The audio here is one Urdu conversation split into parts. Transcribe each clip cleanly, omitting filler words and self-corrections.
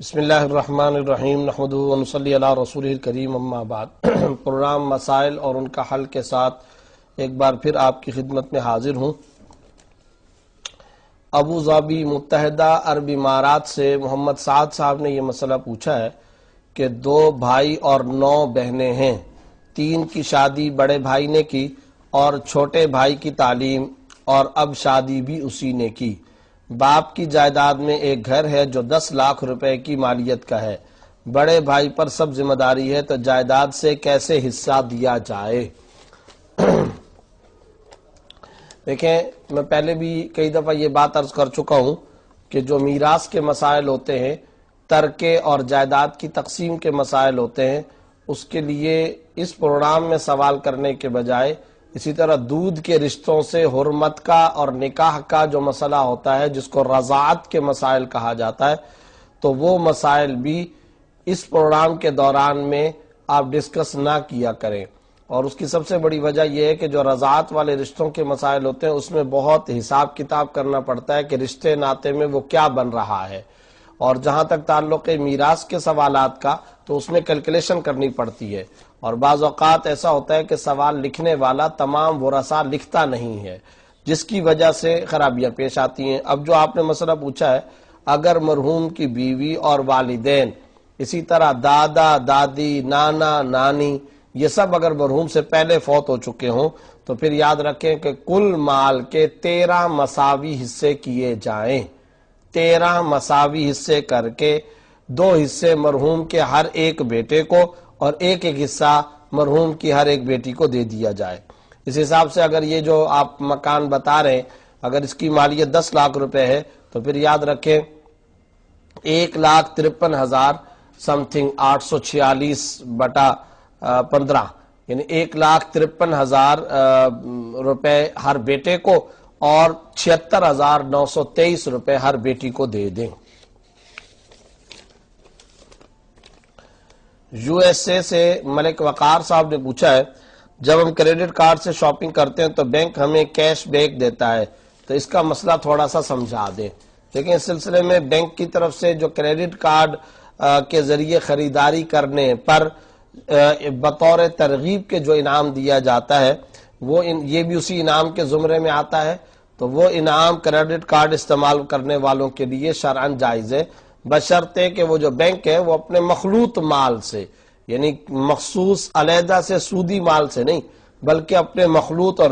بسم اللہ الرحمن الرحیم نحمدہ و نصلی علی رسولہ الکریم اما بعد۔ پروگرام مسائل اور ان کا حل کے ساتھ ایک بار پھر آپ کی خدمت میں حاضر ہوں۔ ابو ظبی متحدہ عرب امارات سے محمد سعد صاحب نے یہ مسئلہ پوچھا ہے کہ 2 بھائی اور 9 بہنیں ہیں، 3 کی شادی بڑے بھائی نے کی اور چھوٹے بھائی کی تعلیم، اور اب شادی بھی اسی نے کی۔ باپ کی جائیداد میں ایک گھر ہے جو 10 لاکھ روپے کی مالیت کا ہے، بڑے بھائی پر سب ذمہ داری ہے، تو جائیداد سے کیسے حصہ دیا جائے؟ دیکھیں، میں پہلے بھی کئی دفعہ یہ بات عرض کر چکا ہوں کہ جو میراث کے مسائل ہوتے ہیں، ترکے اور جائیداد کی تقسیم کے مسائل ہوتے ہیں، اس کے لیے اس پروگرام میں سوال کرنے کے بجائے اسی طرح دودھ کے رشتوں سے حرمت کا اور نکاح کا جو مسئلہ ہوتا ہے، جس کو رضاعت کے مسائل کہا جاتا ہے، تو وہ مسائل بھی اس پروگرام کے دوران میں آپ ڈسکس نہ کیا کریں۔ اور اس کی سب سے بڑی وجہ یہ ہے کہ جو رضاعت والے رشتوں کے مسائل ہوتے ہیں، اس میں بہت حساب کتاب کرنا پڑتا ہے کہ رشتے ناطے میں وہ کیا بن رہا ہے، اور جہاں تک تعلق ہے میراث کے سوالات کا، تو اس میں کیلکولیشن کرنی پڑتی ہے، اور بعض اوقات ایسا ہوتا ہے کہ سوال لکھنے والا تمام ورثاء لکھتا نہیں ہے، جس کی وجہ سے خرابیاں پیش آتی ہیں۔ اب جو آپ نے مسئلہ پوچھا ہے، اگر مرحوم کی بیوی اور والدین، اسی طرح دادا دادی نانا نانی، یہ سب اگر مرحوم سے پہلے فوت ہو چکے ہوں، تو پھر یاد رکھیں کہ کل مال کے 13 مساوی حصے کیے جائیں، 13 مساوی حصے کر کے 2 حصے مرحوم کے ہر ایک بیٹے کو اور ایک حصہ مرحوم کی ہر ایک بیٹی کو دے دیا جائے۔ اس حساب سے اگر یہ جو آپ مکان بتا رہے ہیں، اگر اس کی مالیت 10 لاکھ روپے ہے، تو پھر یاد رکھیں 1,53,000 سم تھنگ 846 بٹا 15، یعنی 1,53,000 روپے ہر بیٹے کو اور 76,923 روپے ہر بیٹی کو دے دیں۔ یو ایس اے سے ملک وقار صاحب نے پوچھا ہے، جب ہم کریڈٹ کارڈ سے شاپنگ کرتے ہیں تو بینک ہمیں کیش بیک دیتا ہے، تو اس کا مسئلہ تھوڑا سا سمجھا دیں۔ لیکن اس سلسلے میں بینک کی طرف سے جو کریڈٹ کارڈ کے ذریعے خریداری کرنے پر بطور ترغیب کے جو انعام دیا جاتا ہے، وہ یہ بھی اسی انعام کے زمرے میں آتا ہے، تو وہ انعام کریڈٹ کارڈ استعمال کرنے والوں کے لیے شرعاً جائز ہے، بشرطے کہ وہ جو بینک ہے وہ اپنے مخلوط مال سے، یعنی مخصوص علیحدہ سے سودی مال سے نہیں، بلکہ اپنے مخلوط اور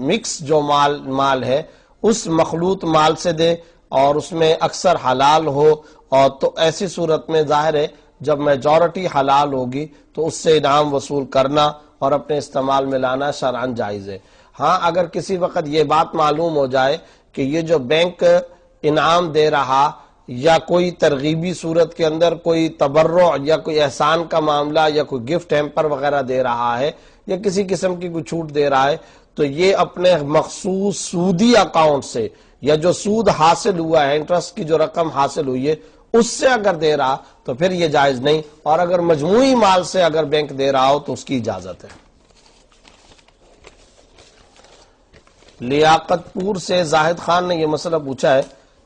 مکس جو مال ہے اس مخلوط مال سے دے، اور اس میں اکثر حلال ہو، اور تو ایسی صورت میں ظاہر ہے جب میجورٹی حلال ہوگی تو اس سے انعام وصول کرنا اور اپنے استعمال میں لانا شرعاً جائز ہے۔ ہاں، اگر کسی وقت یہ بات معلوم ہو جائے کہ یہ جو بینک انعام دے رہا یا کوئی ترغیبی صورت کے اندر کوئی تبرع یا کوئی احسان کا معاملہ یا کوئی گفٹ ہیمپر وغیرہ دے رہا ہے یا کسی قسم کی کوئی چھوٹ دے رہا ہے، تو یہ اپنے مخصوص سودی اکاؤنٹ سے یا جو سود حاصل ہوا ہے، انٹرسٹ کی جو رقم حاصل ہوئی ہے، اس سے اگر دے رہا تو پھر یہ جائز نہیں، اور اگر مجموعی مال سے اگر بینک دے رہا ہو تو اس کی اجازت ہے۔ لیاقت پور سے زاہد خان نے یہ مسئلہ پوچھا ہے،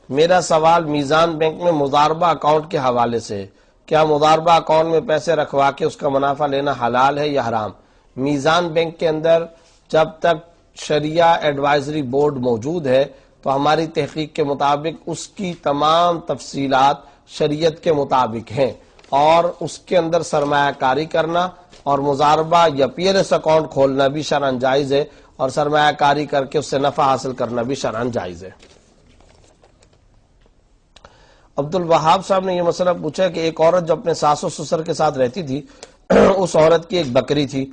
میرا سوال میزان بینک میں مضاربہ اکاؤنٹ کے حوالے سے ہے، کیا مضاربہ اکاؤنٹ میں پیسے رکھوا کے اس کا منافع لینا حلال ہے یا حرام؟ میزان بینک کے اندر جب تک شریعہ ایڈوائزری بورڈ موجود ہے تو ہماری تحقیق کے مطابق اس کی تمام تفصیلات شریعت کے مطابق ہیں، اور اس کے اندر سرمایہ کاری کرنا اور مضاربہ یا پی ایل ایس اکاؤنٹ کھولنا بھی شرعاً جائز ہے، اور سرمایہ کاری کر کے اس سے نفع حاصل کرنا بھی شرعاً جائز ہے۔ عبد الوہاب صاحب نے یہ مسئلہ پوچھا کہ ایک عورت جو اپنے ساس و سسر کے ساتھ رہتی تھی، اس عورت کی ایک بکری تھی،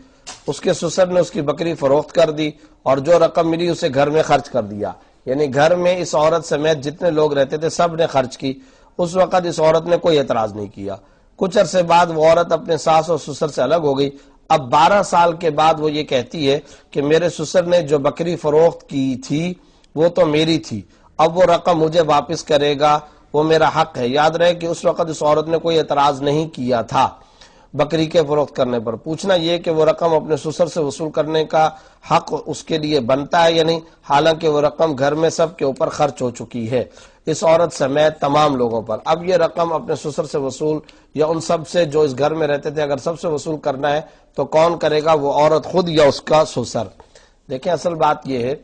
اس کے سسر نے اس کی بکری فروخت کر دی اور جو رقم ملی اسے گھر میں خرچ کر دیا، یعنی گھر میں اس عورت سمیت جتنے لوگ رہتے تھے سب نے خرچ کی۔ اس وقت اس عورت نے کوئی اعتراض نہیں کیا۔ کچھ عرصے بعد وہ عورت اپنے ساس اور سسر سے الگ ہو گئی۔ اب 12 سال کے بعد وہ یہ کہتی ہے کہ میرے سسر نے جو بکری فروخت کی تھی وہ تو میری تھی، اب وہ رقم مجھے واپس کرے گا، وہ میرا حق ہے۔ یاد رہے کہ اس وقت اس عورت نے کوئی اعتراض نہیں کیا تھا بکری کے فروخت کرنے پر۔ پوچھنا یہ کہ وہ رقم اپنے سسر سے وصول کرنے کا حق اس کے لیے بنتا ہے یا نہیں، حالانکہ وہ رقم گھر میں سب کے اوپر خرچ ہو چکی ہے۔ اس عورت سمیت تمام لوگوں پر۔ اب یہ رقم اپنے سسر سے وصول یا ان سب سے جو اس گھر میں رہتے تھے، اگر سب سے وصول کرنا ہے تو کون کرے گا؟ وہ عورت خود یا اس کا سسر۔ دیکھیں اصل بات یہ ہے،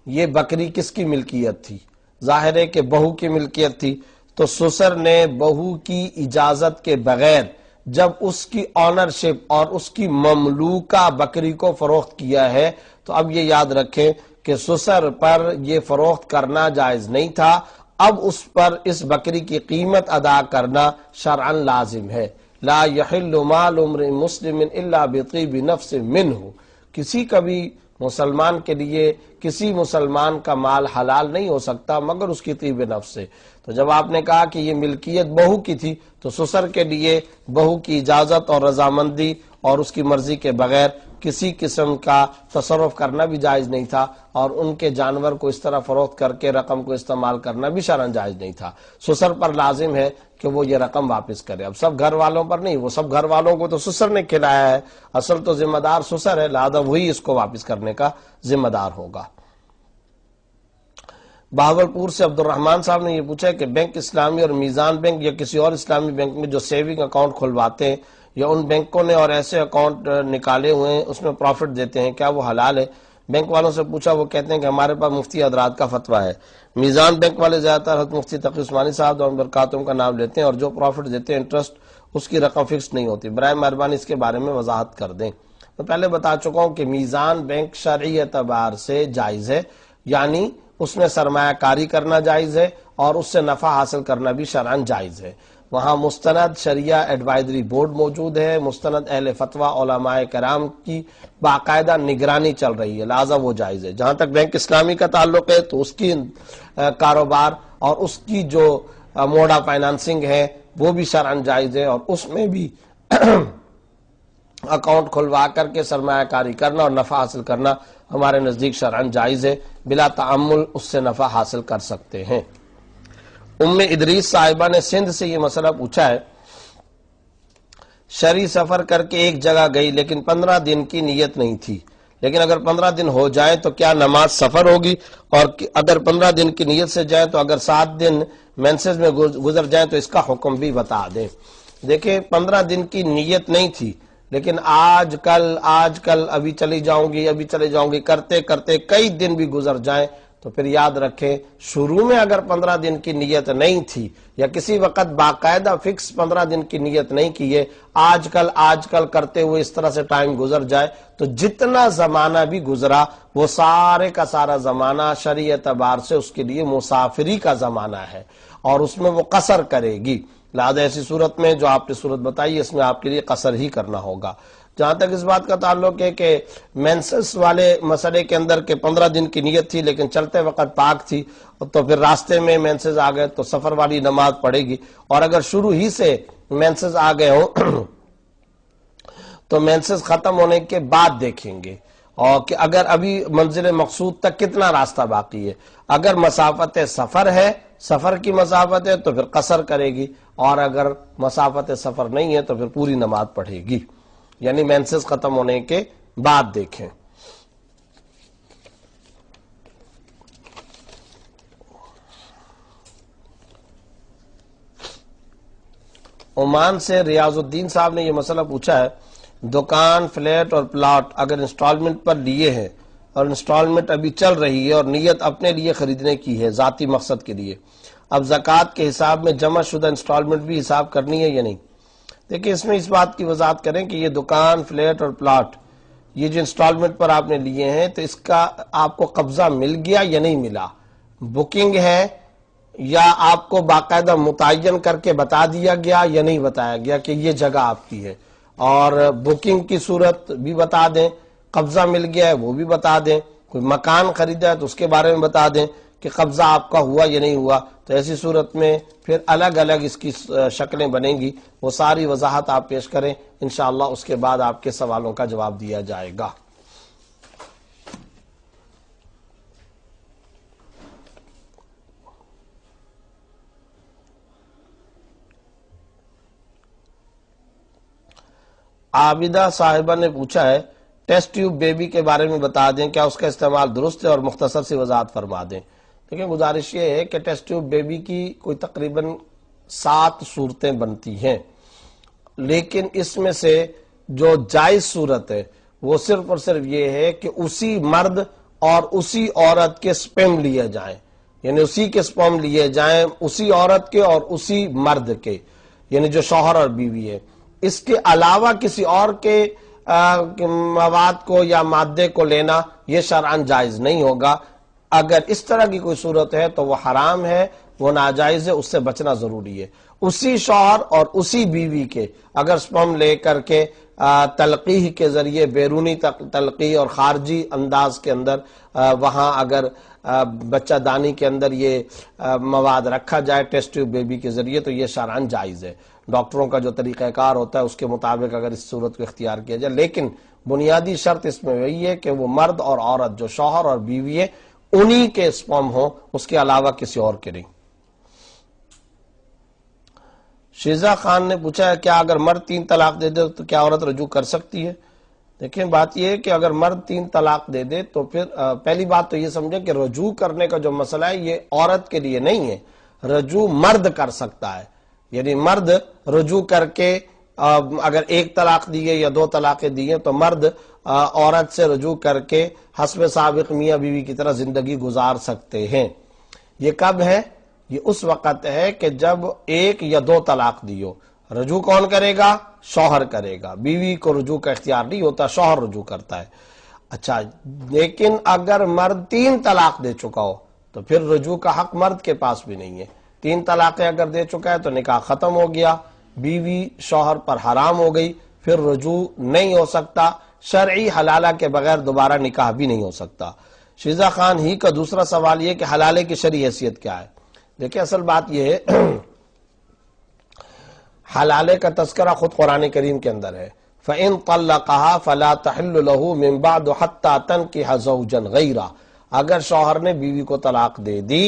یہ بکری کس کی ملکیت تھی؟ ظاہر ہے کہ بہو کی ملکیت تھی، تو سسر نے بہو کی اجازت کے بغیر جب اس کی آنرشپ اور اس کی مملوکہ بکری کو فروخت کیا ہے تو اب یہ یاد رکھیں کہ سسر پر یہ فروخت کرنا جائز نہیں تھا، اب اس پر اس بکری کی قیمت ادا کرنا شرعاً لازم ہے۔ لا یحل مال امرئ مسلم الا بطیب نفس منہ، کسی کا بھی مسلمان کے لیے کسی مسلمان کا مال حلال نہیں ہو سکتا مگر اس کی طیب نفس سے۔ تو جب آپ نے کہا کہ یہ ملکیت بہو کی تھی تو سسر کے لیے بہو کی اجازت اور رضامندی اور اس کی مرضی کے بغیر کسی قسم کا تصرف کرنا بھی جائز نہیں تھا، اور ان کے جانور کو اس طرح فروخت کر کے رقم کو استعمال کرنا بھی شرعاً جائز نہیں تھا۔ سسر پر لازم ہے کہ وہ یہ رقم واپس کرے۔ اب سب گھر والوں پر نہیں، وہ سب گھر والوں کو تو سسر نے کھلایا ہے، اصل تو ذمہ دار سسر ہے، لہذا وہی اس کو واپس کرنے کا ذمہ دار ہوگا۔ بہاولپور سے عبد الرحمان صاحب نے یہ پوچھا کہ بینک اسلامی اور میزان بینک یا کسی اور اسلامی بینک میں جو سیونگ اکاؤنٹ کھلواتے ہیں یا ان بینکوں نے اور ایسے اکاؤنٹ نکالے ہوئے ہیں اس میں پروفٹ دیتے ہیں، کیا وہ حلال ہے؟ بینک والوں سے پوچھا، وہ کہتے ہیں کہ ہمارے پاس مفتی حضرات کا فتویٰ ہے۔ میزان بینک والے زیادہ تر حضرت مفتی تقی عثمانی صاحب اور برکاتوں کا نام لیتے ہیں، اور جو پروفٹ دیتے ہیں انٹرسٹ اس کی رقم فکس نہیں ہوتی۔ برائے مہربانی اس کے بارے میں وضاحت کر دیں۔ میں پہلے بتا چکا ہوں کہ میزان بینک شرعی اعتبار سے جائز ہے، یعنی اس میں سرمایہ کاری کرنا جائز ہے اور اس سے نفع حاصل کرنا بھی شرعاً جائز ہے۔ وہاں مستند شریعہ ایڈوائزری بورڈ موجود ہے، مستند اہل فتویٰ علماء کرام کی باقاعدہ نگرانی چل رہی ہے، لہذا وہ جائز ہے۔ جہاں تک بینک اسلامی کا تعلق ہے تو اس کی کاروبار اور اس کی جو موڈا فائنانسنگ ہے وہ بھی شرعاً جائز ہے، اور اس میں بھی اکاؤنٹ کھلوا کر کے سرمایہ کاری کرنا اور نفع حاصل کرنا ہمارے نزدیک شرعاً جائز ہے، بلا تعمل اس سے نفع حاصل کر سکتے ہیں۔ ام ادریس صاحبہ نے سندھ سے یہ مسئلہ پوچھا ہے، شرعی سفر کر کے ایک جگہ گئی لیکن 15 دن کی نیت نہیں تھی، لیکن اگر 15 دن ہو جائے تو کیا نماز سفر ہوگی؟ اور اگر 15 دن کی نیت سے جائے تو اگر 7 دن مینسز میں گزر جائیں تو اس کا حکم بھی بتا دیں۔ دیکھیں 15 دن کی نیت نہیں تھی، لیکن آج کل ابھی چلی جاؤں گی کرتے کرتے کئی دن بھی گزر جائیں تو پھر یاد رکھیں شروع میں اگر 15 دن کی نیت نہیں تھی یا کسی وقت باقاعدہ فکس 15 دن کی نیت نہیں کی ہے، آج کل کرتے ہوئے اس طرح سے ٹائم گزر جائے تو جتنا زمانہ بھی گزرا وہ سارے کا سارا زمانہ شرعی اعتبار سے اس کے لیے مسافری کا زمانہ ہے اور اس میں وہ قصر کرے گی، لہذا ایسی صورت میں جو آپ نے صورت بتائی اس میں آپ کے لیے قصر ہی کرنا ہوگا۔ جہاں تک اس بات کا تعلق ہے کہ مینسس والے مسئلے کے اندر کہ 15 دن کی نیت تھی لیکن چلتے وقت پاک تھی تو پھر راستے میں مینسز آ گئے تو سفر والی نماز پڑھے گی، اور اگر شروع ہی سے مینسز آ گئے ہوں تو مینسز ختم ہونے کے بعد دیکھیں گے اور کہ اگر ابھی منزل مقصود تک کتنا راستہ باقی ہے۔ اگر مسافت سفر ہے، سفر کی مسافت ہے تو پھر قصر کرے گی، اور اگر مسافت سفر نہیں ہے تو پھر پوری نماز پڑھے گی، یعنی مینسز ختم ہونے کے بعد دیکھیں۔ عمان سے ریاض الدین صاحب نے یہ مسئلہ پوچھا ہے، دکان، فلیٹ اور پلاٹ اگر انسٹالمنٹ پر لیے ہیں اور انسٹالمنٹ ابھی چل رہی ہے اور نیت اپنے لیے خریدنے کی ہے ذاتی مقصد کے لیے، اب زکوٰۃ کے حساب میں جمع شدہ انسٹالمنٹ بھی حساب کرنی ہے یا نہیں؟ دیکھیں اس میں اس بات کی وضاحت کریں کہ یہ دکان، فلیٹ اور پلاٹ یہ جو انسٹالمنٹ پر آپ نے لیے ہیں تو اس کا آپ کو قبضہ مل گیا یا نہیں ملا، بکنگ ہے یا آپ کو باقاعدہ متعین کر کے بتا دیا گیا یا نہیں بتایا گیا کہ یہ جگہ آپ کی ہے، اور بکنگ کی صورت بھی بتا دیں، قبضہ مل گیا ہے وہ بھی بتا دیں، کوئی مکان خریدا ہے تو اس کے بارے میں بتا دیں کہ قبضہ آپ کا ہوا یا نہیں ہوا، تو ایسی صورت میں پھر الگ الگ اس کی شکلیں بنیں گی، وہ ساری وضاحت آپ پیش کریں انشاءاللہ، اس کے بعد آپ کے سوالوں کا جواب دیا جائے گا۔ عابدہ صاحبہ نے پوچھا ہے ٹیسٹ ٹیوب بیبی کے بارے میں بتا دیں، کیا اس کا استعمال درست ہے اور مختصر سی وضاحت فرما دیں۔ لیکن گزارش یہ ہے کہ ٹیسٹ ٹیوب بیبی کی کوئی تقریباً 7 صورتیں بنتی ہیں، لیکن اس میں سے جو جائز صورت ہے وہ صرف اور صرف یہ ہے کہ اسی مرد اور اسی عورت کے سپرم لیے جائیں، یعنی اسی کے سپرم لیے جائیں، اسی عورت کے اور اسی مرد کے، یعنی جو شوہر اور بیوی ہے۔ اس کے علاوہ کسی اور کے مواد کو یا مادے کو لینا یہ شرعاً جائز نہیں ہوگا۔ اگر اس طرح کی کوئی صورت ہے تو وہ حرام ہے، وہ ناجائز ہے، اس سے بچنا ضروری ہے۔ اسی شوہر اور اسی بیوی کے اگر سپرم لے کر کے تلقیح کے ذریعے، بیرونی تلقیح اور خارجی انداز کے اندر وہاں اگر بچہ دانی کے اندر یہ مواد رکھا جائے ٹیسٹ ٹیوب بیبی کے ذریعے تو یہ شرعاً جائز ہے۔ ڈاکٹروں کا جو طریقہ کار ہوتا ہے اس کے مطابق اگر اس صورت کو اختیار کیا جائے، لیکن بنیادی شرط اس میں وہی ہے کہ وہ مرد اور عورت جو شوہر اور بیوی ہے انہی کے سپرم ہوں، اس کے علاوہ کسی اور کے نہیں۔ شیزا خان نے پوچھا ہے کیا اگر مرد 3 طلاق دے دے تو کیا عورت رجوع کر سکتی ہے؟ دیکھیں بات یہ ہے کہ اگر مرد 3 طلاق دے دے تو پھر پہلی بات تو یہ سمجھیں کہ رجوع کرنے کا جو مسئلہ ہے یہ عورت کے لیے نہیں ہے، رجوع مرد کر سکتا ہے، یعنی مرد رجوع کر کے اگر 1 طلاق دیے یا 2 طلاقیں دیے تو مرد عورت سے رجوع کر کے حسب سابق میاں بیوی کی طرح زندگی گزار سکتے ہیں۔ یہ کب ہے؟ یہ اس وقت ہے کہ جب 1 یا 2 طلاق دیو، رجوع کون کرے گا؟ شوہر کرے گا، بیوی کو رجوع کا اختیار نہیں ہوتا، شوہر رجوع کرتا ہے۔ اچھا، لیکن اگر مرد 3 طلاق دے چکا ہو تو پھر رجوع کا حق مرد کے پاس بھی نہیں ہے۔ 3 طلاقیں اگر دے چکا ہے تو نکاح ختم ہو گیا، بیوی شوہر پر حرام ہو گئی، پھر رجوع نہیں ہو سکتا، شرعی حلالہ کے بغیر دوبارہ نکاح بھی نہیں ہو سکتا۔ شیزا خان ہی کا دوسرا سوال یہ کہ حلالے کی شرعی حیثیت کیا ہے؟ دیکھیں اصل بات یہ ہے حلالے کا تذکرہ خود قرآن کریم کے اندر ہے، فَإِن طَلَّقَهَا فَلَا تَحِلُّ لَهُ مِن بَعْدُ حَتَّى تَنكِحَ زَوْجًا غَيْرَهُ، اگر شوہر نے بیوی کو طلاق دے دی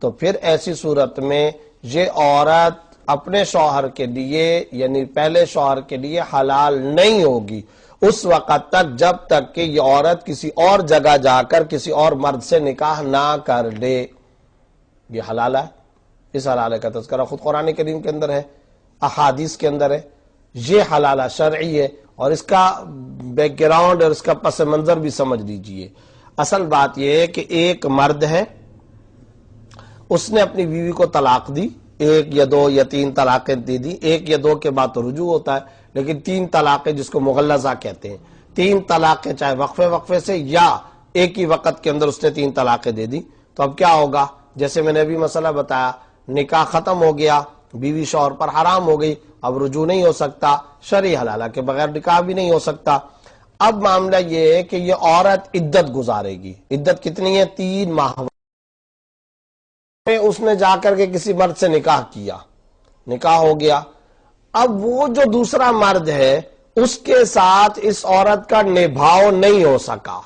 تو پھر ایسی صورت میں یہ عورت اپنے شوہر کے لیے یعنی پہلے شوہر کے لیے حلال نہیں ہوگی اس وقت تک جب تک کہ یہ عورت کسی اور جگہ جا کر کسی اور مرد سے نکاح نہ کر لے۔ یہ حلالہ ہے، اس حلالہ کا تذکرہ خود قرآن کریم کے اندر ہے، احادیث کے اندر ہے، یہ حلالہ شرعی ہے، اور اس کا بیک گراؤنڈ اور اس کا پس منظر بھی سمجھ لیجئے۔ اصل بات یہ ہے کہ ایک مرد ہے، اس نے اپنی بیوی کو طلاق دی، 1 یا 2 یا 3 طلاقیں دے دی، 1 یا 2 کے بعد تو رجوع ہوتا ہے، لیکن 3 طلاقیں جس کو مغلظہ کہتے ہیں، 3 طلاقیں چاہے وقفے سے یا ایک ہی وقت کے اندر اس نے 3 طلاقیں دے دی، تو اب کیا ہوگا؟ جیسے میں نے ابھی مسئلہ بتایا، نکاح ختم ہو گیا، بیوی شوہر پر حرام ہو گئی، اب رجوع نہیں ہو سکتا، شرعی حلالہ کے بغیر نکاح بھی نہیں ہو سکتا۔ اب معاملہ یہ ہے کہ یہ عورت عدت گزارے گی، عدت کتنی ہے؟ 3 ماہ میں اس نے جا کر کے کسی مرد سے نکاح کیا، نکاح ہو گیا، اب وہ جو دوسرا مرد ہے اس کے ساتھ اس عورت کا نبھاؤ نہیں ہو سکا،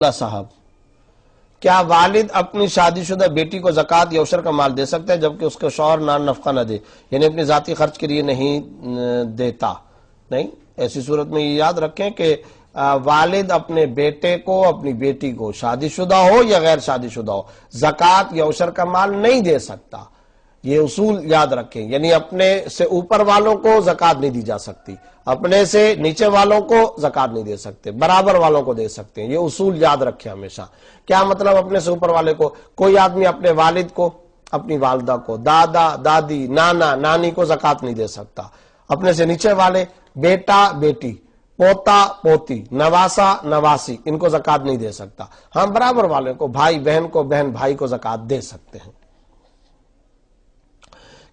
اللہ صاحب، کیا والد اپنی شادی شدہ بیٹی کو زکوٰۃ یا عشر کا مال دے سکتا ہے جبکہ اس کے شوہر نان نفقہ نہ دے، یعنی اپنے ذاتی خرچ کے لیے نہیں دیتا؟ نہیں، ایسی صورت میں یہ یاد رکھیں کہ والد اپنے بیٹے کو، اپنی بیٹی کو، شادی شدہ ہو یا غیر شادی شدہ ہو، زکوٰۃ یا عشر کا مال نہیں دے سکتا۔ یہ اصول یاد رکھیں، یعنی اپنے سے اوپر والوں کو زکوٰۃ نہیں دی جا سکتی، اپنے سے نیچے والوں کو زکوٰۃ نہیں دے سکتے، برابر والوں کو دے سکتے ہیں۔ یہ اصول یاد رکھیں ہمیشہ۔ کیا مطلب اپنے سے اوپر والے کو؟ کوئی آدمی اپنے والد کو، اپنی والدہ کو، دادا دادی، نانا نانی کو زکوٰۃ نہیں دے سکتا۔ اپنے سے نیچے والے، بیٹا بیٹی، پوتا پوتی، نواسا نواسی، ان کو زکوٰۃ نہیں دے سکتا۔ ہاں برابر والے کو، بھائی بہن کو، بہن بھائی کو زکوٰۃ دے سکتے ہیں۔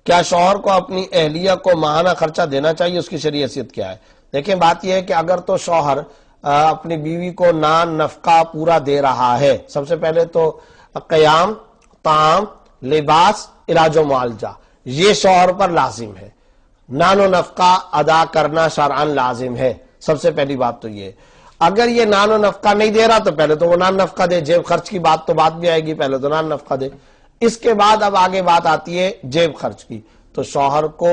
کیا شوہر کو اپنی اہلیہ کو ماہانہ خرچہ دینا چاہیے؟ اس کی شرعی حیثیت کیا ہے؟ دیکھیں بات یہ ہے کہ اگر تو شوہر اپنی بیوی کو نان نفقہ پورا دے رہا ہے، سب سے پہلے تو قیام، طعام، لباس، علاج و معالجہ، یہ شوہر پر لازم ہے، نان و نفقہ ادا کرنا شرعاً لازم ہے۔ سب سے پہلی بات تو یہ، اگر یہ نان و نفقہ نہیں دے رہا تو پہلے تو وہ نان نفقہ دے، جیب خرچ کی بات تو بعد بھی آئے گی، پہلے تو نان نفقہ دے۔ اس کے بعد اب آگے بات آتی ہے جیب خرچ کی، تو شوہر کو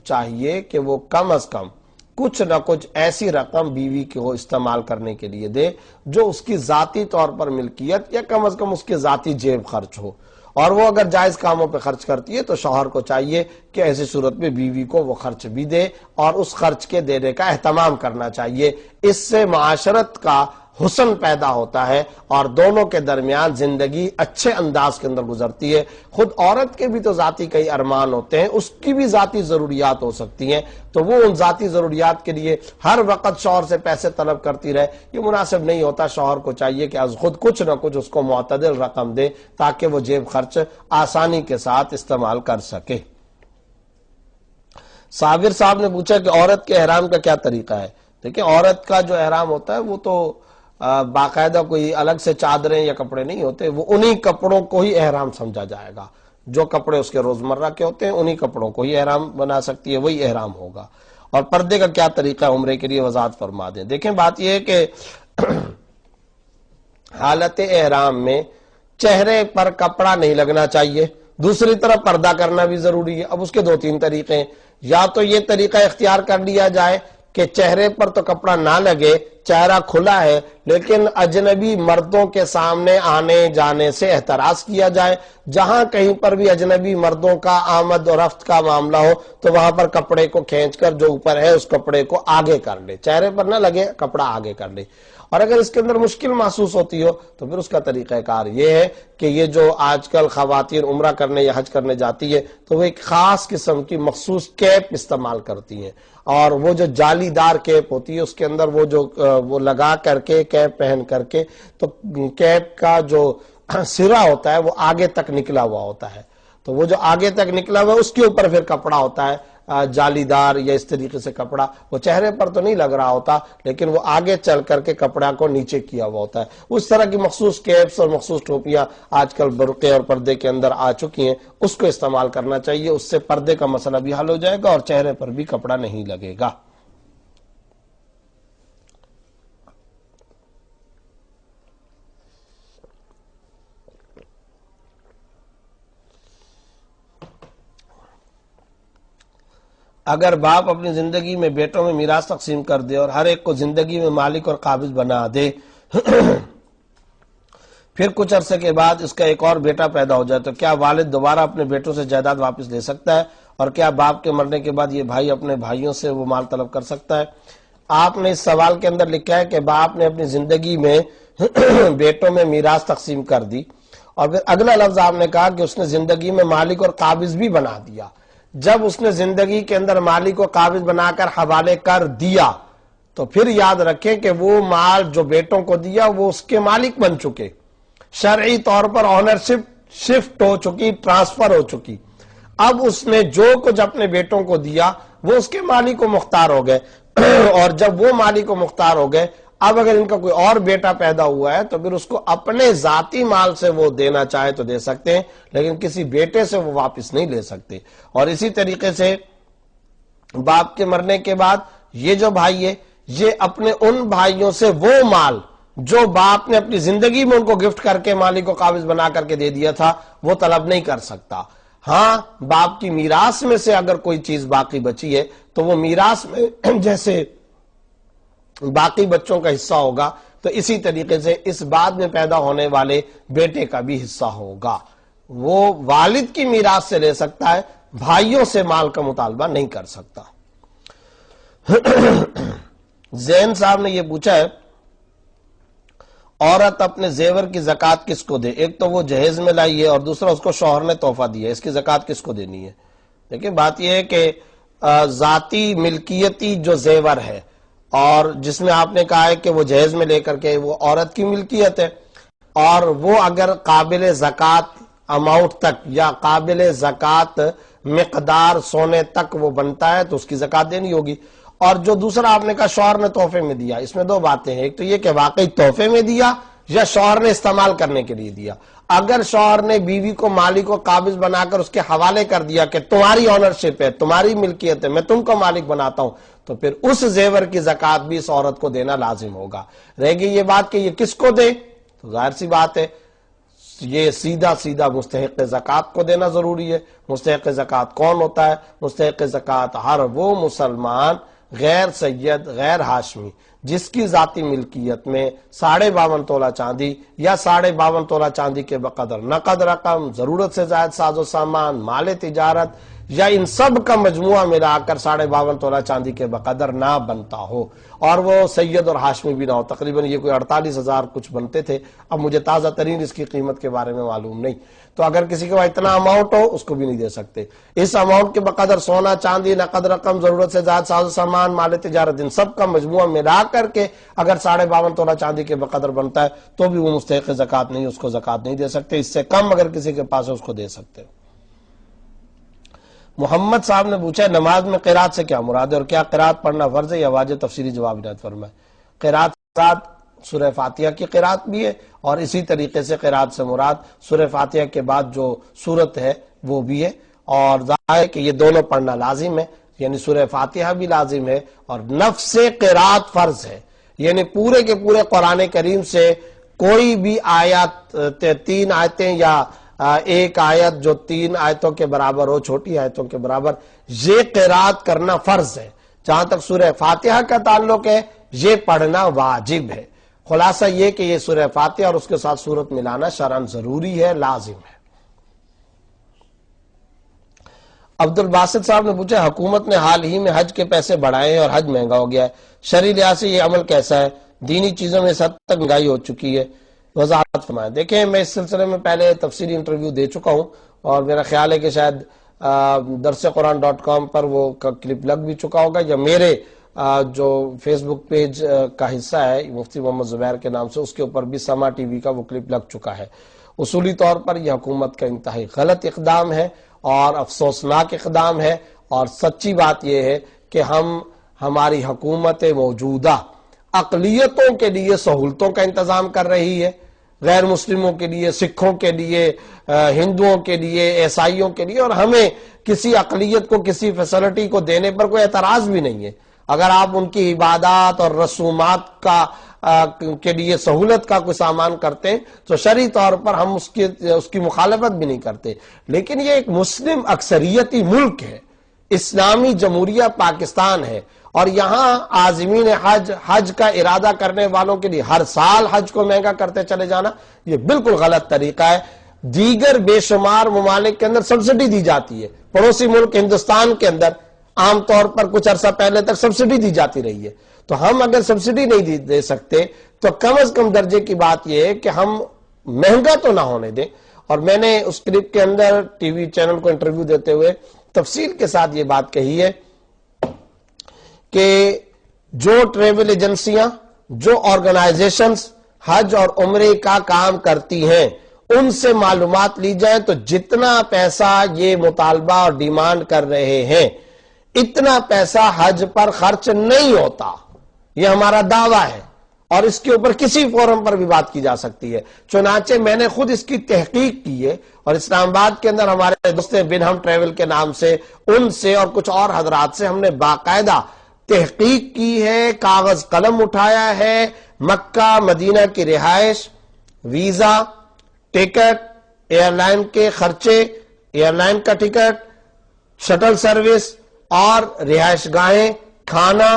چاہیے کہ وہ کم از کم کچھ نہ کچھ ایسی رقم بیوی کو استعمال کرنے کے لیے دے جو اس کی ذاتی طور پر ملکیت یا کم از کم اس کے ذاتی جیب خرچ ہو، اور وہ اگر جائز کاموں پہ خرچ کرتی ہے تو شوہر کو چاہیے کہ ایسی صورت میں بیوی کو وہ خرچ بھی دے اور اس خرچ کے دینے کا اہتمام کرنا چاہیے۔ اس سے معاشرت کا حسن پیدا ہوتا ہے اور دونوں کے درمیان زندگی اچھے انداز کے اندر گزرتی ہے۔ خود عورت کے بھی تو ذاتی کئی ارمان ہوتے ہیں، اس کی بھی ذاتی ضروریات ہو سکتی ہیں، تو وہ ان ذاتی ضروریات کے لیے ہر وقت شوہر سے پیسے طلب کرتی رہے، یہ مناسب نہیں ہوتا۔ شوہر کو چاہیے کہ از خود کچھ نہ کچھ اس کو معتدل رقم دے تاکہ وہ جیب خرچ آسانی کے ساتھ استعمال کر سکے۔ صابر صاحب نے پوچھا کہ عورت کے احرام کا کیا طریقہ ہے؟ دیکھیں عورت کا جو احرام ہوتا ہے وہ تو باقاعدہ کوئی الگ سے چادریں یا کپڑے نہیں ہوتے، وہ انہی کپڑوں کو ہی احرام سمجھا جائے گا، جو کپڑے اس کے روزمرہ کے ہوتے ہیں انہی کپڑوں کو ہی احرام بنا سکتی ہے، وہی احرام ہوگا۔ اور پردے کا کیا طریقہ ہے عمرے کے لیے، وضاحت فرما دیں۔ دیکھیں بات یہ ہے کہ حالت احرام میں چہرے پر کپڑا نہیں لگنا چاہیے، دوسری طرف پردہ کرنا بھی ضروری ہے۔ اب اس کے دو تین طریقے ہیں، یا تو یہ طریقہ اختیار کر لیا جائے کہ چہرے پر تو کپڑا نہ لگے، چہرہ کھلا ہے، لیکن اجنبی مردوں کے سامنے آنے جانے سے احتراز کیا جائے۔ جہاں کہیں پر بھی اجنبی مردوں کا آمد و رفت کا معاملہ ہو تو وہاں پر کپڑے کو کھینچ کر جو اوپر ہے اس کپڑے کو آگے کر لے، چہرے پر نہ لگے، کپڑا آگے کر لے۔ اور اگر اس کے اندر مشکل محسوس ہوتی ہو تو پھر اس کا طریقہ کار یہ ہے کہ یہ جو آج کل خواتین عمرہ کرنے یا حج کرنے جاتی ہے تو وہ ایک خاص قسم کی مخصوص کیپ استعمال کرتی ہیں، اور وہ جو جالی دار کیپ ہوتی ہے اس کے اندر وہ لگا کر کے کیپ پہن کر کے، تو کیپ کا جو سرا ہوتا ہے وہ آگے تک نکلا ہوا ہوتا ہے، تو وہ جو آگے تک نکلا ہوا ہے اس کے اوپر پھر کپڑا ہوتا ہے جالی دار یا اس طریقے سے کپڑا، وہ چہرے پر تو نہیں لگ رہا ہوتا لیکن وہ آگے چل کر کے کپڑا کو نیچے کیا ہوا ہوتا ہے۔ اس طرح کی مخصوص کیپس اور مخصوص ٹوپیاں آج کل برقعے اور پردے کے اندر آ چکی ہیں، اس کو استعمال کرنا چاہیے، اس سے پردے کا مسئلہ بھی حل ہو جائے گا اور چہرے پر بھی کپڑا نہیں لگے گا۔ اگر باپ اپنی زندگی میں بیٹوں میں میراث تقسیم کر دے اور ہر ایک کو زندگی میں مالک اور قابض بنا دے، پھر کچھ عرصے کے بعد اس کا ایک اور بیٹا پیدا ہو جائے تو کیا والد دوبارہ اپنے بیٹوں سے جائیداد واپس لے سکتا ہے؟ اور کیا باپ کے مرنے کے بعد یہ بھائی اپنے بھائیوں سے وہ مال طلب کر سکتا ہے؟ آپ نے اس سوال کے اندر لکھا ہے کہ باپ نے اپنی زندگی میں بیٹوں میں میراث تقسیم کر دی، اور پھر اگلا لفظ آپ نے کہا کہ اس نے زندگی میں مالک اور قابض بھی بنا دیا۔ جب اس نے زندگی کے اندر مالک و قابض بنا کر حوالے کر دیا تو پھر یاد رکھیں کہ وہ مال جو بیٹوں کو دیا وہ اس کے مالک بن چکے، شرعی طور پر آنرشپ شفٹ ہو چکی، ٹرانسفر ہو چکی۔ اب اس نے جو کچھ اپنے بیٹوں کو دیا وہ اس کے مالک و مختار ہو گئے، اور جب وہ مالک و مختار ہو گئے، اب اگر ان کا کوئی اور بیٹا پیدا ہوا ہے تو پھر اس کو اپنے ذاتی مال سے وہ دینا چاہے تو دے سکتے ہیں، لیکن کسی بیٹے سے وہ واپس نہیں لے سکتے۔ اور اسی طریقے سے باپ کے مرنے کے بعد یہ جو بھائی ہے یہ اپنے ان بھائیوں سے وہ مال جو باپ نے اپنی زندگی میں ان کو گفٹ کر کے مالک کو قابض بنا کر کے دے دیا تھا وہ طلب نہیں کر سکتا۔ ہاں باپ کی میراث میں سے اگر کوئی چیز باقی بچی ہے تو وہ میراث میں جیسے باقی بچوں کا حصہ ہوگا تو اسی طریقے سے اس بعد میں پیدا ہونے والے بیٹے کا بھی حصہ ہوگا۔ وہ والد کی میراث سے لے سکتا ہے، بھائیوں سے مال کا مطالبہ نہیں کر سکتا۔ زین صاحب نے یہ پوچھا ہے عورت اپنے زیور کی زکوٰۃ کس کو دے؟ ایک تو وہ جہیز میں لائی ہے اور دوسرا اس کو شوہر نے تحفہ دیا ہے، اس کی زکوٰۃ کس کو دینی ہے؟ دیکھیں بات یہ ہے کہ ذاتی ملکیتی جو زیور ہے اور جس میں آپ نے کہا ہے کہ وہ جہیز میں لے کر کے وہ عورت کی ملکیت ہے، اور وہ اگر قابل زکوٰۃ اماؤنٹ تک یا قابل زکوٰۃ مقدار سونے تک وہ بنتا ہے تو اس کی زکوٰۃ دینی ہوگی۔ اور جو دوسرا آپ نے کہا شوہر نے تحفے میں دیا، اس میں دو باتیں ہیں، ایک تو یہ کہ واقعی تحفے میں دیا یا شوہر نے استعمال کرنے کے لیے دیا۔ اگر شوہر نے بیوی کو مالک کو قابض بنا کر اس کے حوالے کر دیا کہ تمہاری آنرشپ ہے، تمہاری ملکیت ہے، میں تم کو مالک بناتا ہوں، تو پھر اس زیور کی زکوٰۃ بھی اس عورت کو دینا لازم ہوگا۔ رہ گئی یہ بات کہ یہ کس کو دے، تو ظاہر سی بات ہے یہ سیدھا مستحق زکوٰۃ کو دینا ضروری ہے۔ مستحق زکوٰۃ کون ہوتا ہے؟ مستحق زکوٰۃ ہر وہ مسلمان غیر سید غیر ہاشمی جس کی ذاتی ملکیت میں 52.5 تولہ چاندی یا 52.5 تولہ چاندی کے بقدر نقد رقم، ضرورت سے زائد ساز و سامان، مال تجارت یا ان سب کا مجموعہ ملا کر 52.5 تولہ چاندی کے بقدر نہ بنتا ہو، اور وہ سید اور ہاشمی بھی نہ ہو۔ تقریباً یہ کوئی 48,000 کچھ بنتے تھے، اب مجھے تازہ ترین اس کی قیمت کے بارے میں معلوم نہیں، تو اگر کسی کے پاس اتنا اماؤنٹ ہو اس کو بھی نہیں دے سکتے۔ اس اماؤنٹ کے بقدر سونا چاندی نقد رقم ضرورت سے زائد ساز و سامان مال تجارت ان سب کا مجموعہ ملا کر کے اگر 52.5 تولہ چاندی کے بقدر بنتا ہے تو بھی وہ مستحق زکوٰۃ نہیں، اس کو زکوٰۃ نہیں دے سکتے۔ اس سے کم اگر کسی کے پاس ہے اس کو دے سکتے۔ محمد صاحب نے پوچھا نماز میں قرات سے کیا مراد ہے اور کیا قرات پڑھنا فرض ہے یا واجب؟ تفصیلی جواب عنایت فرمائے۔ قرات ساتھ سورہ فاتحہ کی قرات بھی ہے اور اسی طریقے سے قرات سے مراد سورہ فاتحہ کے بعد جو سورت ہے وہ بھی ہے، اور ظاہر ہے کہ یہ دونوں پڑھنا لازم ہے، یعنی سورہ فاتحہ بھی لازم ہے اور نفس قرات فرض ہے، یعنی پورے کے پورے قرآن کریم سے کوئی بھی آیات 3 آیتیں یا ایک آیت جو 3 آیتوں کے برابر ہو، چھوٹی آیتوں کے برابر، یہ قرات کرنا فرض ہے۔ جہاں تک سورہ فاتحہ کا تعلق ہے یہ پڑھنا واجب ہے۔ خلاصہ یہ کہ یہ سورہ فاتحہ اور اس کے ساتھ سورت ملانا شرعاً ضروری ہے، لازم ہے۔ عبد الباسط صاحب نے پوچھا حکومت نے حال ہی میں حج کے پیسے بڑھائے ہیں اور حج مہنگا ہو گیا ہے، شرعی لحاظ سے یہ عمل کیسا ہے؟ دینی چیزوں میں اس حد تک مہنگائی ہو چکی ہے، وضاحت فرمائیں۔ دیکھیں میں اس سلسلے میں پہلے تفصیلی انٹرویو دے چکا ہوں اور میرا خیال ہے کہ شاید درسقرآن.com پر وہ کلپ لگ بھی چکا ہوگا، یا میرے جو فیس بک پیج کا حصہ ہے مفتی محمد زبیر کے نام سے، اس کے اوپر بھی سما ٹی وی کا وہ کلپ لگ چکا ہے۔ اصولی طور پر یہ حکومت کا انتہائی غلط اقدام ہے اور افسوسناک اقدام ہے، اور سچی بات یہ ہے کہ ہماری حکومت موجودہ اقلیتوں کے لیے سہولتوں کا انتظام کر رہی ہے، غیر مسلموں کے لیے، سکھوں کے لیے، ہندوؤں کے لیے، عیسائیوں کے لیے، اور ہمیں کسی اقلیت کو کسی فیسلٹی کو دینے پر کوئی اعتراض بھی نہیں ہے۔ اگر آپ ان کی عبادات اور رسومات کے لیے سہولت کا کوئی سامان کرتے ہیں تو شرعی طور پر ہم اس کی مخالفت بھی نہیں کرتے، لیکن یہ ایک مسلم اکثریتی ملک ہے، اسلامی جمہوریہ پاکستان ہے، اور یہاں عازمین حج کا ارادہ کرنے والوں کے لیے ہر سال حج کو مہنگا کرتے چلے جانا یہ بالکل غلط طریقہ ہے۔ دیگر بے شمار ممالک کے اندر سبسڈی دی جاتی ہے، پڑوسی ملک ہندوستان کے اندر عام طور پر کچھ عرصہ پہلے تک سبسڈی دی جاتی رہی ہے، تو ہم اگر سبسڈی نہیں دے سکتے تو کم از کم درجے کی بات یہ ہے کہ ہم مہنگا تو نہ ہونے دیں۔ اور میں نے اس کلپ کے اندر ٹی وی چینل کو انٹرویو دیتے ہوئے تفصیل کے ساتھ یہ بات کہی ہے کہ جو ٹریول ایجنسیاں، جو آرگنائزیشنز حج اور عمرے کا کام کرتی ہیں ان سے معلومات لی جائیں تو جتنا پیسہ یہ مطالبہ اور ڈیمانڈ کر رہے ہیں اتنا پیسہ حج پر خرچ نہیں ہوتا، یہ ہمارا دعویٰ ہے، اور اس کے اوپر کسی فورم پر بھی بات کی جا سکتی ہے۔ چنانچہ میں نے خود اس کی تحقیق کی ہے، اور اسلام آباد کے اندر ہمارے دوست بنہم ٹریول کے نام سے ان سے اور کچھ اور حضرات سے ہم نے باقاعدہ تحقیق کی ہے، کاغذ قلم اٹھایا ہے، مکہ مدینہ کی رہائش، ویزا، ٹکٹ، ایئر لائن کے خرچے، ایئر لائن کا ٹکٹ، شٹل سروس اور رہائش گاہیں، کھانا،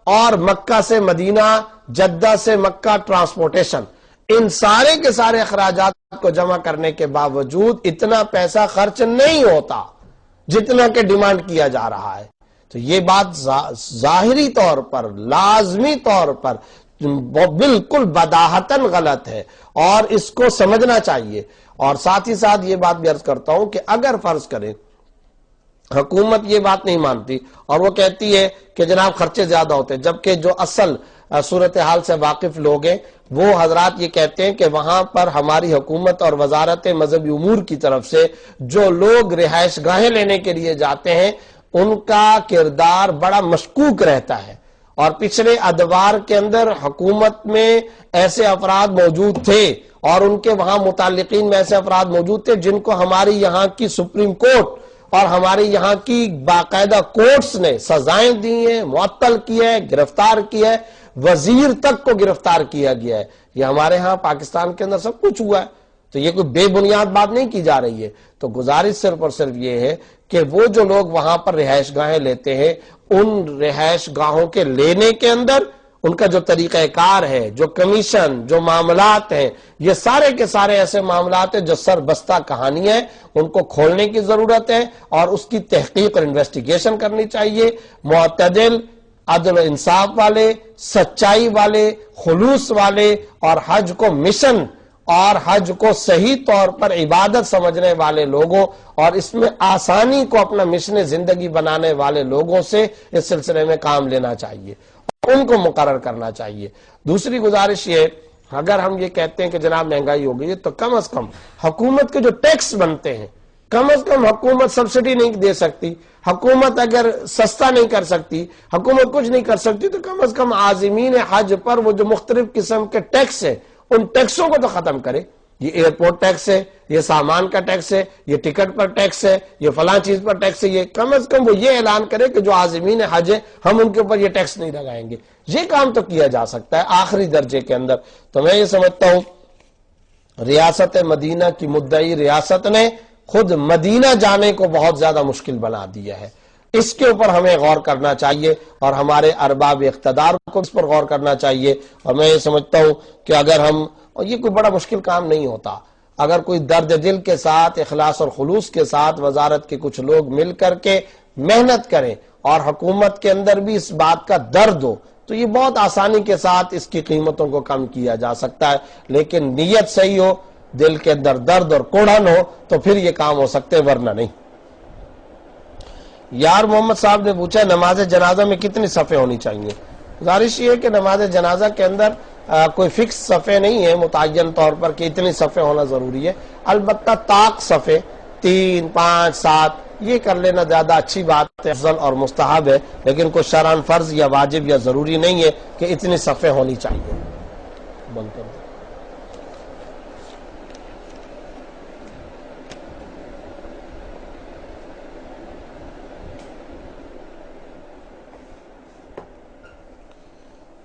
اور مکہ سے مدینہ، جدہ سے مکہ ٹرانسپورٹیشن، ان سارے کے سارے اخراجات کو جمع کرنے کے باوجود اتنا پیسہ خرچ نہیں ہوتا جتنا کہ ڈیمانڈ کیا جا رہا ہے۔ تو یہ بات ظاہری طور پر، لازمی طور پر بالکل بداہتاً غلط ہے، اور اس کو سمجھنا چاہیے۔ اور ساتھ ہی ساتھ یہ بات بھی عرض کرتا ہوں کہ اگر فرض کریں حکومت یہ بات نہیں مانتی اور وہ کہتی ہے کہ جناب خرچے زیادہ ہوتے ہیں، جبکہ جو اصل صورتحال سے واقف لوگ ہیں وہ حضرات یہ کہتے ہیں کہ وہاں پر ہماری حکومت اور وزارت مذہبی امور کی طرف سے جو لوگ رہائش گاہیں لینے کے لیے جاتے ہیں ان کا کردار بڑا مشکوک رہتا ہے، اور پچھلے ادوار کے اندر حکومت میں ایسے افراد موجود تھے اور ان کے وہاں متعلقین میں ایسے افراد موجود تھے جن کو ہماری یہاں کی سپریم کورٹ اور ہماری یہاں کی باقاعدہ کورٹس نے سزائیں دی ہیں، معطل کیا ہے، گرفتار کیا ہے، وزیر تک کو گرفتار کیا گیا ہے۔ یہ ہمارے ہاں پاکستان کے اندر سب کچھ ہوا ہے، تو یہ کوئی بے بنیاد بات نہیں کی جا رہی ہے۔ تو گزارش صرف اور صرف یہ ہے کہ وہ جو لوگ وہاں پر رہائش گاہیں لیتے ہیں ان رہائش گاہوں کے لینے کے اندر ان کا جو طریقہ کار ہے، جو کمیشن، جو معاملات ہیں، یہ سارے کے سارے ایسے معاملات ہیں جو سر بستہ کہانی ہے، ان کو کھولنے کی ضرورت ہے اور اس کی تحقیق اور انویسٹیگیشن کرنی چاہیے۔ معتدل، عدل و انصاف والے، سچائی والے، خلوص والے اور حج کو مشن اور حج کو صحیح طور پر عبادت سمجھنے والے لوگوں اور اس میں آسانی کو اپنا مشن زندگی بنانے والے لوگوں سے اس سلسلے میں کام لینا چاہیے، ان کو مقرر کرنا چاہیے۔ دوسری گزارش یہ، اگر ہم یہ کہتے ہیں کہ جناب مہنگائی ہو گئی ہے تو کم از کم حکومت کے جو ٹیکس بنتے ہیں، کم از کم حکومت سبسڈی نہیں دے سکتی، حکومت اگر سستا نہیں کر سکتی، حکومت کچھ نہیں کر سکتی، تو کم از کم عازمین حج پر وہ جو مختلف قسم کے ٹیکس ہیں ان ٹیکسوں کو تو ختم کرے۔ یہ ایئرپورٹ ٹیکس ہے، یہ سامان کا ٹیکس ہے، یہ ٹکٹ پر ٹیکس ہے، یہ فلاں چیز پر ٹیکس ہے، یہ کم از کم وہ یہ اعلان کرے کہ جو عازمین حج ہے ہم ان کے اوپر یہ ٹیکس نہیں لگائیں گے۔ یہ کام تو کیا جا سکتا ہے آخری درجے کے اندر۔ تو میں یہ سمجھتا ہوں ریاست مدینہ کی مدعی ریاست نے خود مدینہ جانے کو بہت زیادہ مشکل بنا دیا ہے، اس کے اوپر ہمیں غور کرنا چاہیے اور ہمارے ارباب اقتدار کو اس پر غور کرنا چاہیے۔ اور میں یہ سمجھتا ہوں کہ اگر ہم، اور یہ کوئی بڑا مشکل کام نہیں ہوتا، اگر کوئی درد دل کے ساتھ، اخلاص اور خلوص کے ساتھ وزارت کے کچھ لوگ مل کر کے محنت کریں اور حکومت کے اندر بھی اس بات کا درد ہو تو یہ بہت آسانی کے ساتھ اس کی قیمتوں کو کم کیا جا سکتا ہے، لیکن نیت صحیح ہو، دل کے اندر درد اور کوڑھن ہو تو پھر یہ کام ہو سکتے، ورنہ نہیں۔ یار محمد صاحب نے پوچھا نماز جنازہ میں کتنی صفیں ہونی چاہیے؟ گزارش یہ ہے کہ نماز جنازہ کے اندر کوئی فکس صفیں نہیں ہے متعین طور پر کہ اتنی صفیں ہونا ضروری ہے، البتہ طاق صفیں 3، 5، 7 یہ کر لینا زیادہ اچھی بات ہے، افضل اور مستحب ہے، لیکن کوئی شرعاً فرض یا واجب یا ضروری نہیں ہے کہ اتنی صفیں ہونی چاہیے۔ بند کر دو۔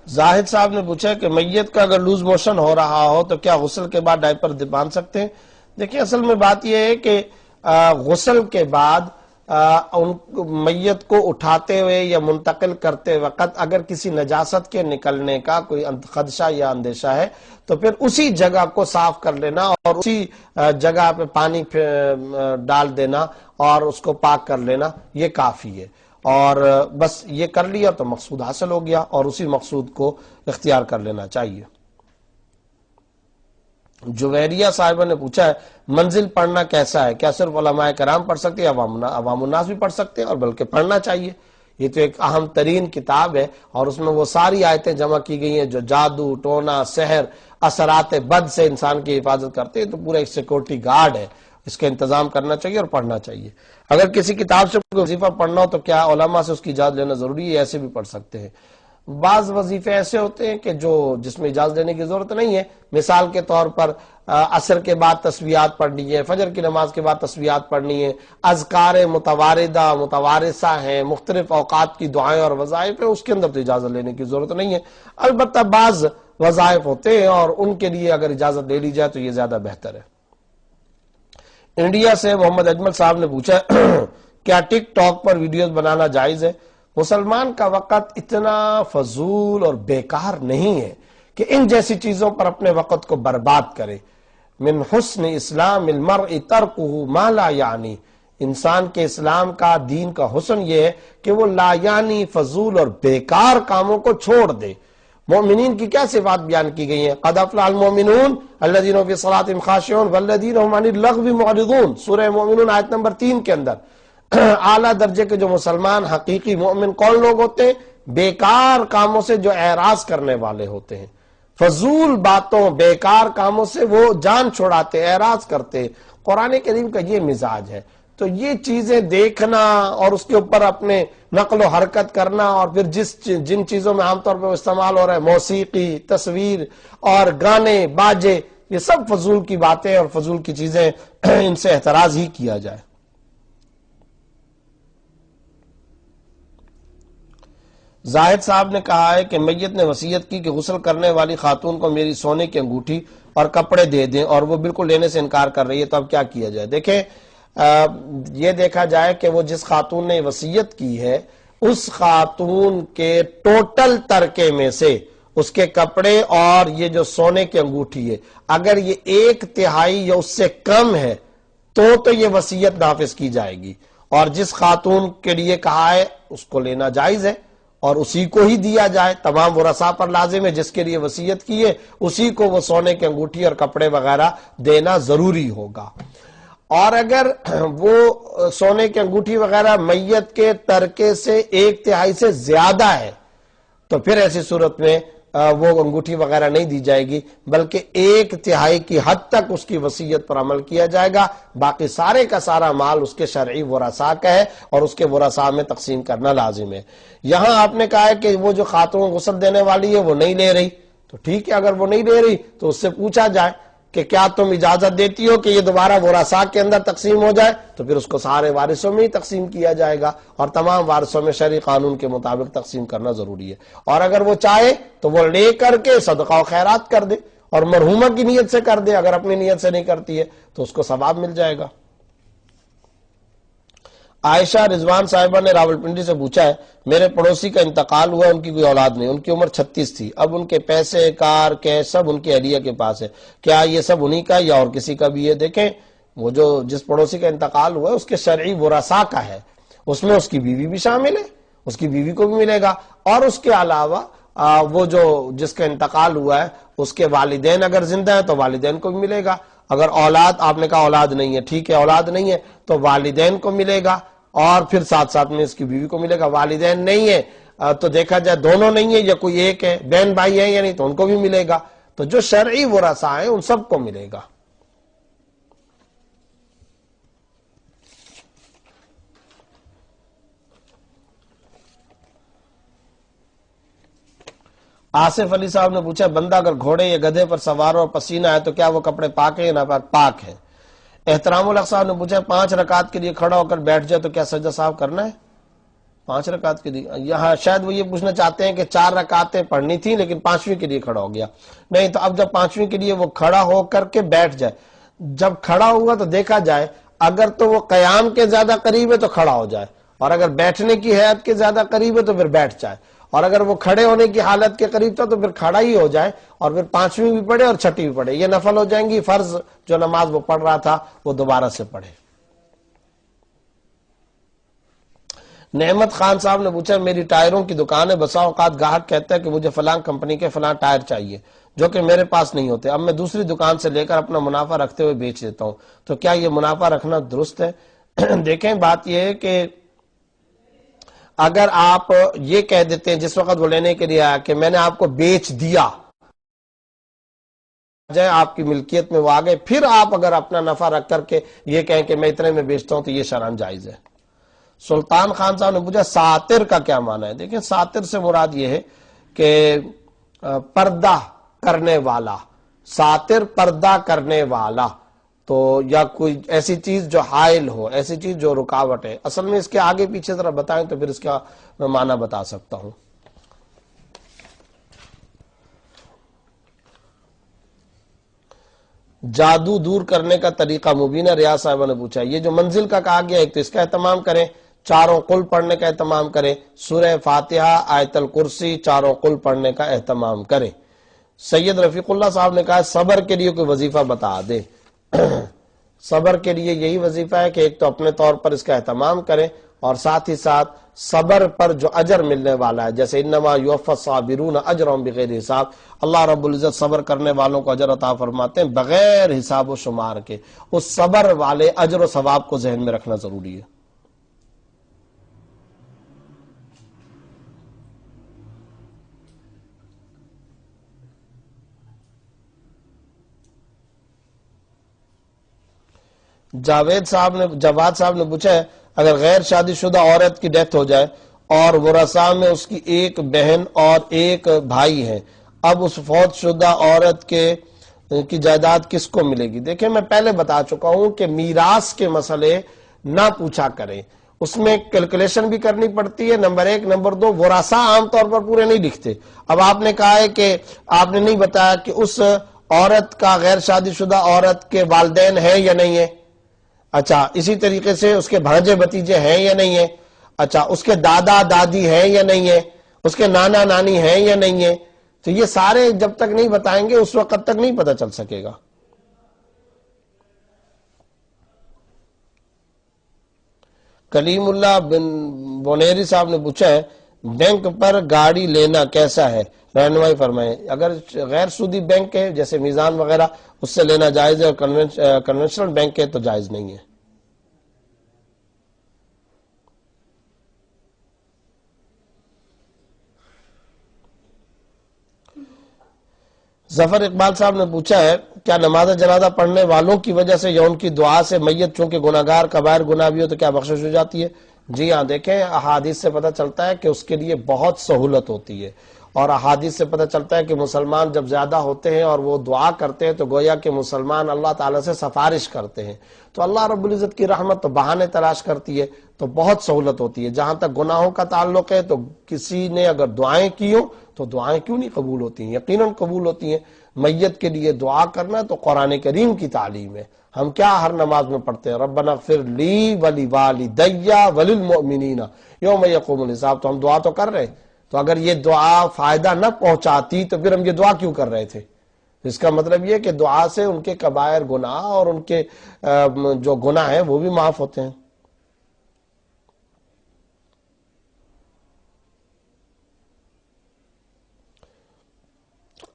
زاہد صاحب نے پوچھا کہ میت کا اگر لوز موشن ہو رہا ہو تو کیا غسل کے بعد ڈائپر باندھ سکتے ہیں؟ دیکھیں اصل میں بات یہ ہے کہ غسل کے بعد میت کو اٹھاتے ہوئے یا منتقل کرتے وقت اگر کسی نجاست کے نکلنے کا کوئی خدشہ یا اندیشہ ہے تو پھر اسی جگہ کو صاف کر لینا اور اسی جگہ پہ پانی ڈال دینا اور اس کو پاک کر لینا، یہ کافی ہے، اور بس یہ کر لیا تو مقصود حاصل ہو گیا اور اسی مقصود کو اختیار کر لینا چاہیے۔ جویریہ صاحبہ نے پوچھا ہے منزل پڑھنا کیسا ہے؟ کیا صرف علماء کرام پڑھ سکتے ہیں، عوام الناس بھی پڑھ سکتے ہیں؟ اور بلکہ پڑھنا چاہیے، یہ تو ایک اہم ترین کتاب ہے اور اس میں وہ ساری آیتیں جمع کی گئی ہیں جو جادو، ٹونا، سحر، اثرات بد سے انسان کی حفاظت کرتے ہیں، تو پورا ایک سیکورٹی گارڈ ہے، اس کا انتظام کرنا چاہیے اور پڑھنا چاہیے۔ اگر کسی کتاب سے کوئی وظیفہ پڑھنا ہو تو کیا علماء سے اس کی اجازت لینا ضروری ہے؟ ایسے بھی پڑھ سکتے ہیں۔ بعض وظیفے ایسے ہوتے ہیں کہ جس میں اجازت لینے کی ضرورت نہیں ہے، مثال کے طور پر عصر کے بعد تسبیحات پڑھنی ہے، فجر کی نماز کے بعد تسبیحات پڑھنی ہے، اذکار متواردہ متوارثہ ہیں، مختلف اوقات کی دعائیں اور وظائف ہیں، اس کے اندر تو اجازت لینے کی ضرورت نہیں ہے۔ البتہ بعض وظائف ہوتے ہیں اور ان کے لیے اگر اجازت دے لی جائے تو یہ زیادہ بہتر ہے۔ انڈیا سے محمد اجمل صاحب نے پوچھا کیا ٹک ٹاک پر ویڈیوز بنانا جائز ہے؟ مسلمان کا وقت اتنا فضول اور بیکار نہیں ہے کہ ان جیسی چیزوں پر اپنے وقت کو برباد کرے۔ من حسن اسلام المرء ترکہ ما لا یعنی، انسان کے اسلام کا، دین کا حسن یہ ہے کہ وہ لا یعنی فضول اور بیکار کاموں کو چھوڑ دے۔ مومنین کی کیا صفات بیان کی گئی ہیں؟ قد افلح المؤمنون الذین هم فی صلاتهم خاشعون والذین هم عن اللغو معرضون، سورہ مومنون آیت نمبر 3 کے اندر۔ اعلیٰ درجے کے جو مسلمان حقیقی مومن کون لوگ ہوتے ہیں؟ بیکار کاموں سے جو اعراض کرنے والے ہوتے ہیں، فضول باتوں بیکار کاموں سے وہ جان چھڑاتے، اعراض کرتے۔ قرآن کریم کا یہ مزاج ہے، تو یہ چیزیں دیکھنا اور اس کے اوپر اپنے نقل و حرکت کرنا، اور پھر جن چیزوں میں عام طور پہ استعمال ہو رہا ہے، موسیقی، تصویر اور گانے باجے، یہ سب فضول کی باتیں اور فضول کی چیزیں، ان سے احتراز ہی کیا جائے۔ زاہد صاحب نے کہا ہے کہ میت نے وصیت کی کہ غسل کرنے والی خاتون کو میری سونے کی انگوٹھی اور کپڑے دے دیں، اور وہ بالکل لینے سے انکار کر رہی ہے، تو اب کیا کیا جائے؟ دیکھیں، یہ دیکھا جائے کہ وہ جس خاتون نے وصیت کی ہے اس خاتون کے ٹوٹل ترکے میں سے اس کے کپڑے اور یہ جو سونے کی انگوٹھی ہے، اگر یہ 1/3 یا اس سے کم ہے تو یہ وصیت نافذ کی جائے گی، اور جس خاتون کے لیے کہا ہے اس کو لینا جائز ہے اور اسی کو ہی دیا جائے۔ تمام ورثاء پر لازم ہے جس کے لیے وصیت کی ہے اسی کو وہ سونے کی انگوٹھی اور کپڑے وغیرہ دینا ضروری ہوگا۔ اور اگر وہ سونے کی انگوٹھی وغیرہ میت کے ترکے سے 1/3 سے زیادہ ہے تو پھر ایسی صورت میں وہ انگوٹھی وغیرہ نہیں دی جائے گی، بلکہ 1/3 کی حد تک اس کی وصیت پر عمل کیا جائے گا۔ باقی سارے کا سارا مال اس کے شرعی ورثاء کا ہے اور اس کے ورثاء میں تقسیم کرنا لازم ہے۔ یہاں آپ نے کہا ہے کہ وہ جو خاتون غسل دینے والی ہے وہ نہیں لے رہی، تو ٹھیک ہے، اگر وہ نہیں لے رہی تو اس سے پوچھا جائے کہ کیا تم اجازت دیتی ہو کہ یہ دوبارہ ورثاء کے اندر تقسیم ہو جائے؟ تو پھر اس کو سارے وارثوں میں ہی تقسیم کیا جائے گا، اور تمام وارثوں میں شرعی قانون کے مطابق تقسیم کرنا ضروری ہے۔ اور اگر وہ چاہے تو وہ لے کر کے صدقہ و خیرات کر دے اور مرحومہ کی نیت سے کر دے، اگر اپنی نیت سے نہیں کرتی ہے تو اس کو ثواب مل جائے گا۔ عائشہ رضوان صاحبہ نے راولپنڈی سے پوچھا ہے میرے پڑوسی کا انتقال ہوا، ان کی کوئی اولاد نہیں، ان کی عمر 36 تھی، اب ان کے پیسے کار کیش سب ان کی اہلیہ کے پاس ہے، کیا یہ سب انہی کا یا اور کسی کا بھی ہے؟ دیکھیں، وہ جو جس پڑوسی کا انتقال ہوا ہے اس کے شرعی ورثاء کا ہے، اس میں اس کی بیوی بھی شامل ہے، اس کی بیوی کو بھی ملے گا، اور اس کے علاوہ وہ جو جس کا انتقال ہوا ہے اس کے والدین اگر زندہ ہیں تو والدین کو بھی ملے گا، اگر اولاد، آپ نے کہا اولاد نہیں ہے، ٹھیک ہے، اولاد نہیں ہے تو والدین کو ملے گا، اور پھر ساتھ ساتھ میں اس کی بیوی کو ملے گا۔ والدین نہیں ہے تو دیکھا جائے دونوں نہیں ہے یا کوئی ایک ہے، بہن بھائی ہے یا نہیں، تو ان کو بھی ملے گا۔ تو جو شرعی ورثاء ہیں ان سب کو ملے گا۔ آصف علی صاحب نے پوچھا بندہ اگر گھوڑے یا گدھے پر سوار اور پسینہ ہے تو کیا وہ کپڑے پاک ہیں یا ناپاک؟ پاک ہیں۔ احترام الحق صاحب نے پوچھا 5 رکعت کے لیے کھڑا ہو کر بیٹھ جائے تو کیا سجدہ صاحب کرنا ہے؟ 5 رکعت کے لیے، یہاں شاید وہ یہ پوچھنا چاہتے ہیں کہ 4 رکعتیں پڑھنی تھیں لیکن 5ویں کے لیے کھڑا ہو گیا، نہیں تو اب جب 5ویں کے لیے وہ کھڑا ہو کر کے بیٹھ جائے، جب کھڑا ہوگا تو دیکھا جائے اگر تو وہ قیام کے زیادہ قریب ہے تو کھڑا ہو جائے، اور اگر بیٹھنے کی حیت کے زیادہ قریب ہے تو پھر بیٹھ جائے، اور اگر وہ کھڑے ہونے کی حالت کے قریب تھا تو پھر کھڑا ہی ہو جائے، اور پھر 5ویں بھی پڑھے اور 6ٹھی بھی پڑھے، یہ نفل ہو جائیں گی، فرض جو نماز وہ پڑھ رہا تھا وہ دوبارہ سے پڑھے۔ نعمت خان صاحب نے پوچھا میری ٹائروں کی دکان ہے، بسا اوقات گاہک کہتا ہے کہ مجھے فلاں کمپنی کے فلاں ٹائر چاہیے جو کہ میرے پاس نہیں ہوتے، اب میں دوسری دکان سے لے کر اپنا منافع رکھتے ہوئے بیچ دیتا ہوں، تو کیا یہ منافع رکھنا درست ہے؟ دیکھیں، بات یہ ہے کہ اگر آپ یہ کہہ دیتے ہیں جس وقت وہ لینے کے لیے آیا کہ میں نے آپ کو بیچ دیا، جائے آپ کی ملکیت میں وہ آگئے، پھر آپ اگر اپنا نفع رکھ کر کے یہ کہیں کہ میں اتنے میں بیچتا ہوں تو یہ شرعاً جائز ہے۔ سلطان خان صاحب نے پوچھا ساتر کا کیا معنی ہے؟ دیکھیں، ساتر سے مراد یہ ہے کہ پردہ کرنے والا، ساتر پردہ کرنے والا، تو یا کوئی ایسی چیز جو حائل ہو، ایسی چیز جو رکاوٹ ہے۔ اصل میں اس کے آگے پیچھے ذرا بتائیں تو پھر اس کا میں معنی بتا سکتا ہوں۔ جادو دور کرنے کا طریقہ مبینہ ریاض صاحبہ نے پوچھا. یہ جو منزل کا کہا گیا ایک تو اس کا اہتمام کریں, چاروں قل پڑھنے کا اہتمام کریں, سورہ فاتحہ آیت الکرسی چاروں قل پڑھنے کا اہتمام کریں. سید رفیق اللہ صاحب نے کہا صبر کے لیے کوئی وظیفہ بتا دے. صبر کے لیے یہی وظیفہ ہے کہ ایک تو اپنے طور پر اس کا اہتمام کریں اور ساتھ ہی ساتھ صبر پر جو اجر ملنے والا ہے, جیسے انما یوفی الصابرون اجرهم بغیر حساب, اللہ رب العزت صبر کرنے والوں کو اجر عطا فرماتے ہیں بغیر حساب و شمار کے. اس صبر والے اجر و ثواب کو ذہن میں رکھنا ضروری ہے. جاوید صاحب نے پوچھا ہے اگر غیر شادی شدہ عورت کی ڈیتھ ہو جائے اور ورثاء میں اس کی ایک بہن اور ایک بھائی ہے, اب اس فوت شدہ عورت کی جائیداد کس کو ملے گی؟ دیکھیں میں پہلے بتا چکا ہوں کہ میراث کے مسئلے نہ پوچھا کریں, اس میں کیلکولیشن بھی کرنی پڑتی ہے. نمبر ایک. نمبر دو, ورثاء عام طور پر پورے نہیں لکھتے. اب آپ نے کہا ہے کہ آپ نے نہیں بتایا کہ اس عورت کا, غیر شادی شدہ عورت کے والدین ہیں یا نہیں ہیں. اچھا, اسی طریقے سے اس کے بھانجے بھتیجے ہیں یا نہیں ہیں. اچھا, اس کے دادا دادی ہیں یا نہیں ہیں, اس کے نانا نانی ہیں یا نہیں ہیں. تو یہ سارے جب تک نہیں بتائیں گے اس وقت تک نہیں پتہ چل سکے گا. کلیم اللہ بن بونیری صاحب نے پوچھا ہے بینک پر گاڑی لینا کیسا ہے, رہنمائی فرمائیں. اگر غیر سودی بینک ہے جیسے میزان وغیرہ اس سے لینا جائز ہے, اور کنونشنل بینک ہے تو جائز نہیں ہے. ظفر اقبال صاحب نے پوچھا ہے کیا نماز جنازہ پڑھنے والوں کی وجہ سے یا ان کی دعا سے میت چونکہ گناہگار کبائر گناہ بھی ہو تو کیا بخشش ہو جاتی ہے؟ جی ہاں, دیکھیں احادیث سے پتہ چلتا ہے کہ اس کے لیے بہت سہولت ہوتی ہے, اور احادیث سے پتہ چلتا ہے کہ مسلمان جب زیادہ ہوتے ہیں اور وہ دعا کرتے ہیں تو گویا کہ مسلمان اللہ تعالیٰ سے سفارش کرتے ہیں, تو اللہ رب العزت کی رحمت تو بہانے تلاش کرتی ہے, تو بہت سہولت ہوتی ہے. جہاں تک گناہوں کا تعلق ہے تو کسی نے اگر دعائیں کی ہوں تو دعائیں کیوں نہیں قبول ہوتی ہیں؟ یقیناً قبول ہوتی ہیں. میت کے لیے دعا کرنا تو قرآن کریم کی تعلیم ہے. ہم کیا ہر نماز میں پڑھتے ہیں ربنا اغفر لی ولی والدی وللمؤمنین یوم یقوم الحساب, تو ہم دعا تو کر رہے ہیں. تو اگر یہ دعا فائدہ نہ پہنچاتی تو پھر ہم یہ دعا کیوں کر رہے تھے؟ اس کا مطلب یہ کہ دعا سے ان کے کبائر گناہ اور ان کے جو گناہ ہیں وہ بھی معاف ہوتے ہیں.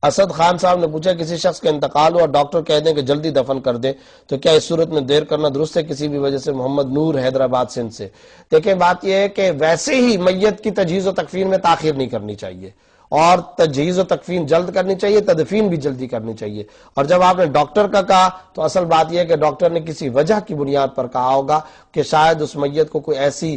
اسد خان صاحب نے پوچھا کسی شخص کا انتقال ہوا اور ڈاکٹر کہہ دیں کہ جلدی دفن کر دیں تو کیا اس صورت میں دیر کرنا درست ہے؟ کسی بھی وجہ سے محمد نور حیدرآباد سندھ سے. دیکھیں بات یہ ہے کہ ویسے ہی میت کی تجہیز و تکفین میں تاخیر نہیں کرنی چاہیے, اور تجہیز و تکفین جلد کرنی چاہیے, تدفین بھی جلدی کرنی چاہیے. اور جب آپ نے ڈاکٹر کا کہا تو اصل بات یہ ہے کہ ڈاکٹر نے کسی وجہ کی بنیاد پر کہا ہوگا کہ شاید اس میت کو کوئی ایسی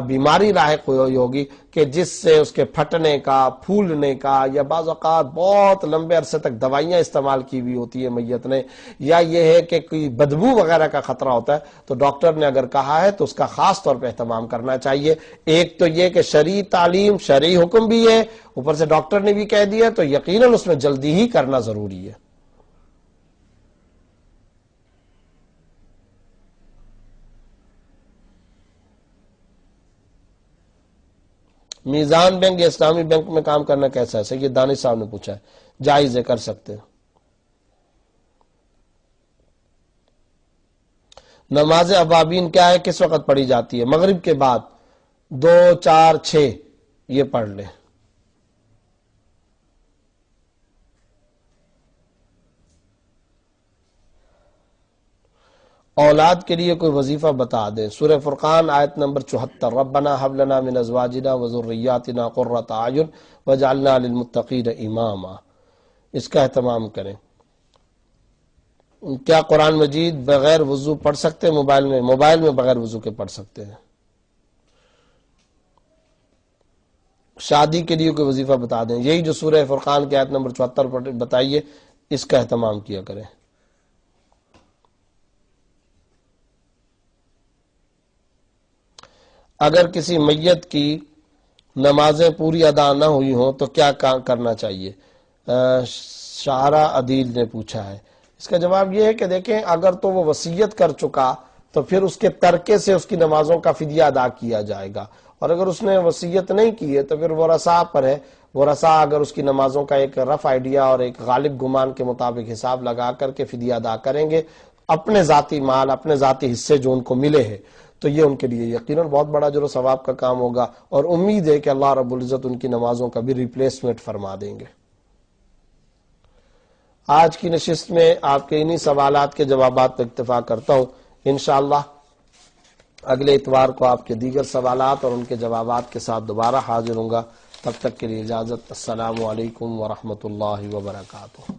بیماری لاحق ہوئی ہوگی کہ جس سے اس کے پھٹنے کا, پھولنے کا, یا بعض اوقات بہت لمبے عرصے تک دوائیاں استعمال کی ہوئی ہوتی ہے میت نے, یا یہ ہے کہ کوئی بدبو وغیرہ کا خطرہ ہوتا ہے, تو ڈاکٹر نے اگر کہا ہے تو اس کا خاص طور پہ اہتمام کرنا چاہیے. ایک تو یہ کہ شرعی تعلیم, شرعی حکم بھی ہے, اوپر سے ڈاکٹر نے بھی کہہ دیا, تو یقیناً اس میں جلدی ہی کرنا ضروری ہے. میزان بینک یا اسلامی بینک میں کام کرنا کیسا ہے؟ سید دانش صاحب نے پوچھا ہے. جائز ہے, کر سکتے ہیں. نماز ابابین کیا ہے, کس وقت پڑھی جاتی ہے؟ مغرب کے بعد 2, 4, 6 یہ پڑھ لیں. اولاد کے لیے کوئی وظیفہ بتا دیں. سورہ فرقان آیت نمبر 74 ربنا هب لنا من ازواجنا وذرياتنا قرۃ اعین واجعلنا للمتقین اماما, اس کا اہتمام کریں. کیا قرآن مجید بغیر وضو پڑھ سکتے ہیں؟ موبائل میں بغیر وضو کے پڑھ سکتے ہیں. شادی کے لیے کوئی وظیفہ بتا دیں. یہی جو سورہ فرقان کی آیت نمبر 74 بتائیے, اس کا اہتمام کیا کریں. اگر کسی میت کی نمازیں پوری ادا نہ ہوئی ہوں تو کیا کرنا چاہیے؟ شاہرہ عدیل نے پوچھا ہے. اس کا جواب یہ ہے کہ دیکھیں اگر تو وہ وصیت کر چکا تو پھر اس کے ترکے سے اس کی نمازوں کا فدیہ ادا کیا جائے گا، اور اگر اس نے وصیت نہیں کی ہے تو پھر ورثاء پر ہے، ورثاء اگر اس کی نمازوں کا ایک رف آئیڈیا اور ایک غالب گمان کے مطابق حساب لگا کر کے فدیہ ادا کریں گے اپنے ذاتی مال، اپنے ذاتی حصے جو ان کو ملے ہیں، تو یہ ان کے لیے یقیناً بہت بڑا اجر و ثواب کا کام ہوگا، اور امید ہے کہ اللہ رب العزت ان کی نمازوں کا بھی ریپلیسمنٹ فرما دیں گے۔ آج کی نشست میں آپ کے انہی سوالات کے جوابات پر اکتفا کرتا ہوں، انشاءاللہ اگلے اتوار کو آپ کے دیگر سوالات اور ان کے جوابات کے ساتھ دوبارہ حاضر ہوں گا۔ تب تک کے لیے اجازت، السلام علیکم ورحمۃ اللہ وبرکاتہ۔